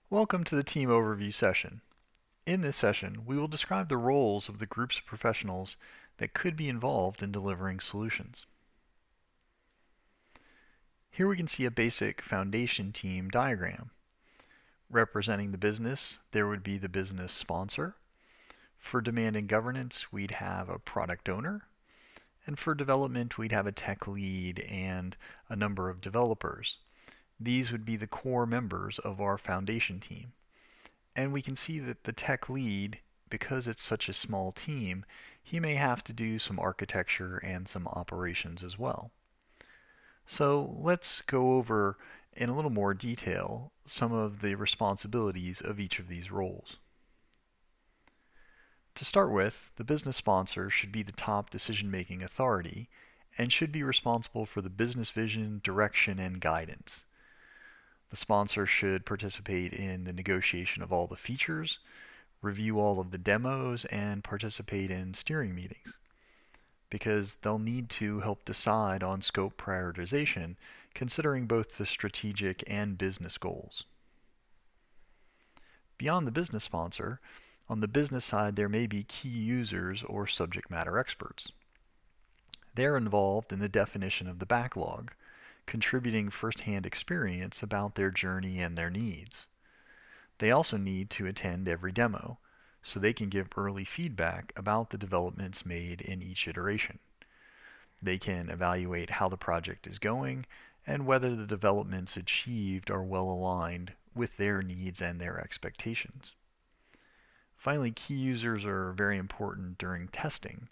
Welcome to the team overview session. In this session, we will describe the roles of the groups of professionals that could be involved in delivering solutions. Here we can see a basic foundation team diagram. Representing the business, there would be the business sponsor. For demand and governance, we'd have a product owner. And for development, we'd have a tech lead and a number of developers. These would be the core members of our foundation team. And we can see that the tech lead, because it's such a small team, he may have to do some architecture and some operations as well. So let's go over in a little more detail some of the responsibilities of each of these roles. To start with, the business sponsor should be the top decision-making authority and should be responsible for the business vision, direction, and guidance. The sponsor should participate in the negotiation of all the features, review all of the demos, and participate in steering meetings, because they'll need to help decide on scope prioritization, considering both the strategic and business goals. Beyond the business sponsor, on the business side there may be key users or subject matter experts. They're involved in the definition of the backlog, contributing firsthand experience about their journey and their needs. They also need to attend every demo, so they can give early feedback about the developments made in each iteration. They can evaluate how the project is going and whether the developments achieved are well aligned with their needs and their expectations. Finally, key users are very important during testing,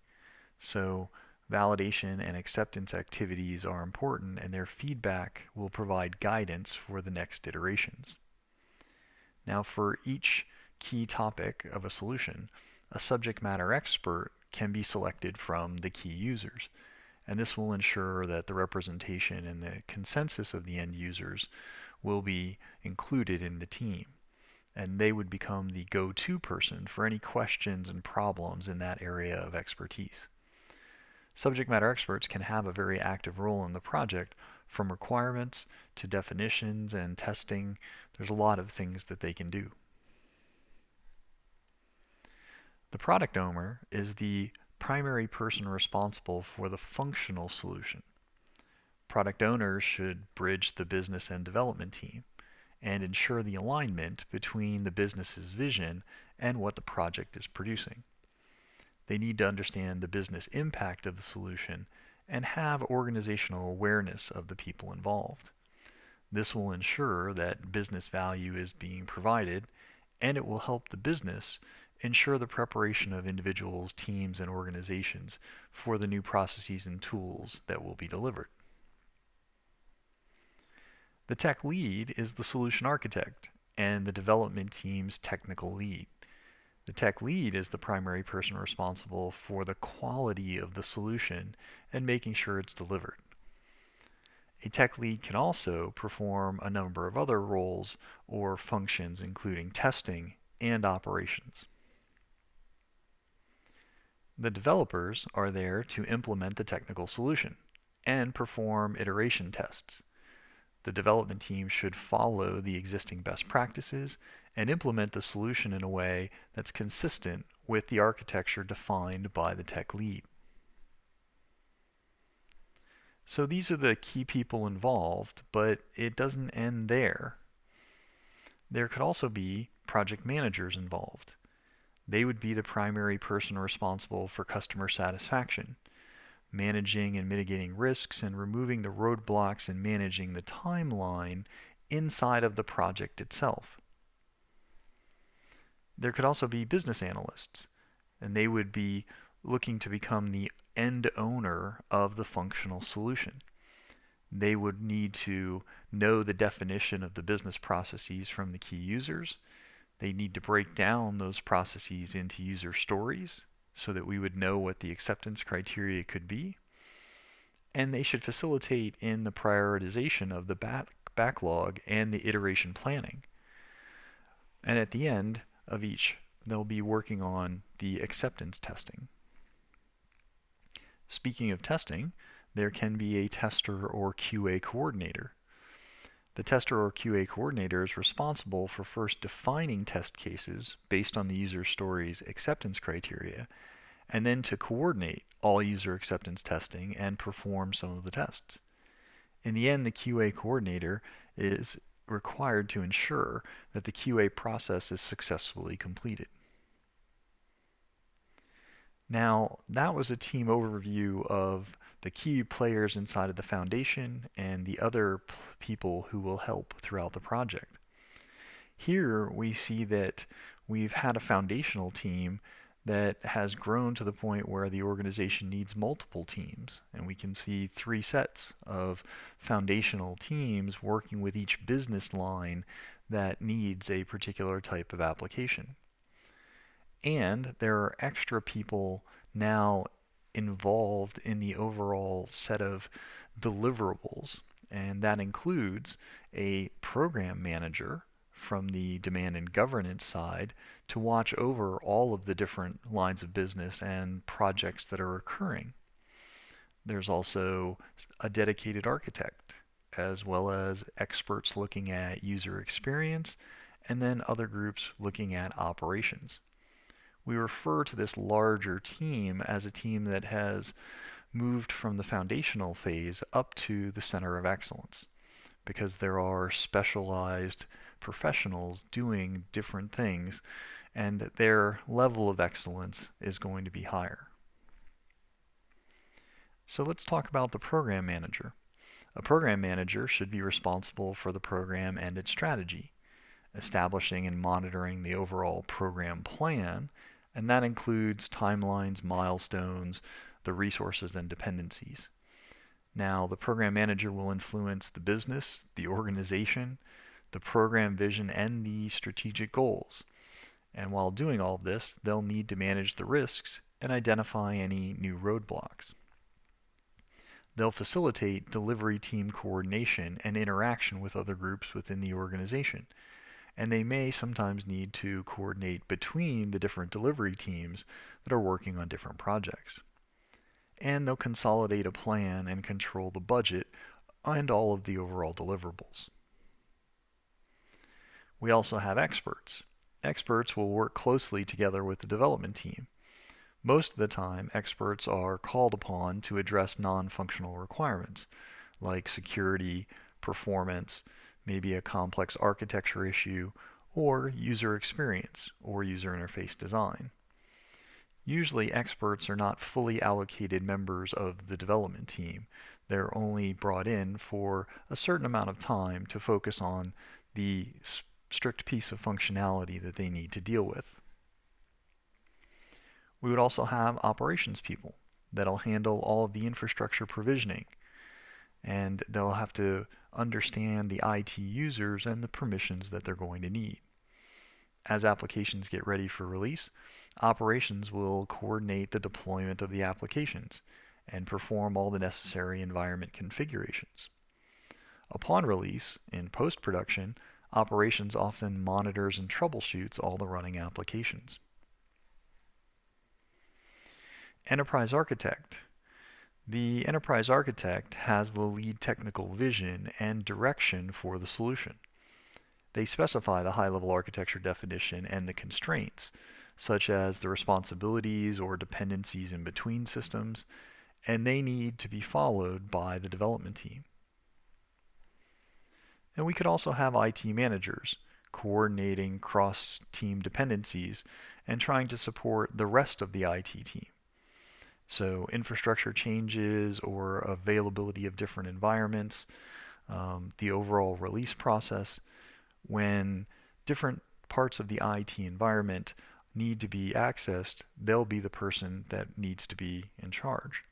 so validation and acceptance activities are important, and their feedback will provide guidance for the next iterations. Now, for each key topic of a solution, a subject matter expert can be selected from the key users, and this will ensure that the representation and the consensus of the end users will be included in the team, and they would become the go-to person for any questions and problems in that area of expertise. Subject matter experts can have a very active role in the project, from requirements to definitions and testing. There's a lot of things that they can do. The product owner is the primary person responsible for the functional solution. Product owners should bridge the business and development team and ensure the alignment between the business's vision and what the project is producing. They need to understand the business impact of the solution and have organizational awareness of the people involved. This will ensure that business value is being provided, and it will help the business ensure the preparation of individuals, teams, and organizations for the new processes and tools that will be delivered. The tech lead is the solution architect and the development team's technical lead. The tech lead is the primary person responsible for the quality of the solution and making sure it's delivered. A tech lead can also perform a number of other roles or functions, including testing and operations. The developers are there to implement the technical solution and perform iteration tests. The development team should follow the existing best practices and implement the solution in a way that's consistent with the architecture defined by the tech lead. So these are the key people involved, but it doesn't end there. There could also be project managers involved. They would be the primary person responsible for customer satisfaction, managing and mitigating risks, and removing the roadblocks and managing the timeline inside of the project itself. There could also be business analysts, and they would be looking to become the end owner of the functional solution. They would need to know the definition of the business processes from the key users. They need to break down those processes into user stories so that we would know what the acceptance criteria could be. And they should facilitate in the prioritization of the backlog and the iteration planning. And at the end of each, they'll be working on the acceptance testing. Speaking of testing, there can be a tester or QA coordinator. The tester or QA coordinator is responsible for first defining test cases based on the user story's acceptance criteria, and then to coordinate all user acceptance testing and perform some of the tests. In the end, the QA coordinator is required to ensure that the QA process is successfully completed. Now, that was a team overview of the key players inside of the foundation and the other people who will help throughout the project. Here we see that we've had a foundational team that has grown to the point where the organization needs multiple teams. And we can see three sets of foundational teams working with each business line that needs a particular type of application. And there are extra people now involved in the overall set of deliverables. And that includes a program manager from the demand and governance side to watch over all of the different lines of business and projects that are occurring. There's also a dedicated architect, as well as experts looking at user experience, and then other groups looking at operations. We refer to this larger team as a team that has moved from the foundational phase up to the center of excellence, because there are specialized professionals doing different things, and their level of excellence is going to be higher. So let's talk about the program manager. A program manager should be responsible for the program and its strategy, establishing and monitoring the overall program plan, and that includes timelines, milestones, the resources, and dependencies. Now, the program manager will influence the business, the organization, the program vision, and the strategic goals. And while doing all of this, they'll need to manage the risks and identify any new roadblocks. They'll facilitate delivery team coordination and interaction with other groups within the organization. And they may sometimes need to coordinate between the different delivery teams that are working on different projects. And they'll consolidate a plan and control the budget and all of the overall deliverables. We also have experts. Experts will work closely together with the development team. Most of the time, experts are called upon to address non-functional requirements like security, performance, maybe a complex architecture issue, or user experience or user interface design. Usually experts are not fully allocated members of the development team. They're only brought in for a certain amount of time to focus on the strict piece of functionality that they need to deal with. We would also have operations people that'll handle all of the infrastructure provisioning, and they'll have to understand the IT users and the permissions that they're going to need. As applications get ready for release, operations will coordinate the deployment of the applications and perform all the necessary environment configurations. Upon release, in post-production, operations often monitors and troubleshoots all the running applications. Enterprise architect. The enterprise architect has the lead technical vision and direction for the solution. They specify the high-level architecture definition and the constraints, such as the responsibilities or dependencies in between systems, and they need to be followed by the development team. And we could also have IT managers coordinating cross-team dependencies and trying to support the rest of the IT team. So infrastructure changes or availability of different environments, the overall release process, when different parts of the IT environment need to be accessed, they'll be the person that needs to be in charge.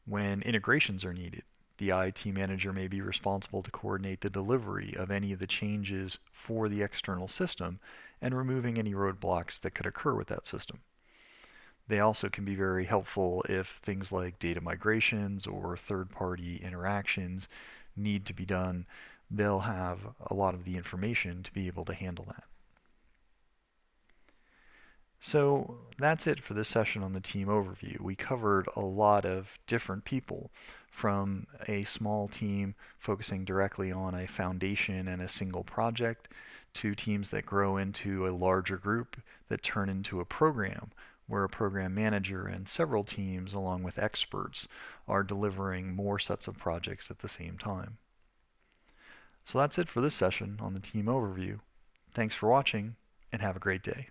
When integrations are needed, the IT manager may be responsible to coordinate the delivery of any of the changes for the external system and removing any roadblocks that could occur with that system. They also can be very helpful if things like data migrations or third-party interactions need to be done. They'll have a lot of the information to be able to handle that. So that's it for this session on the team overview. We covered a lot of different people, from a small team focusing directly on a foundation and a single project, to teams that grow into a larger group that turn into a program, where a program manager and several teams, along with experts, are delivering more sets of projects at the same time. So that's it for this session on the team overview. Thanks for watching, and have a great day.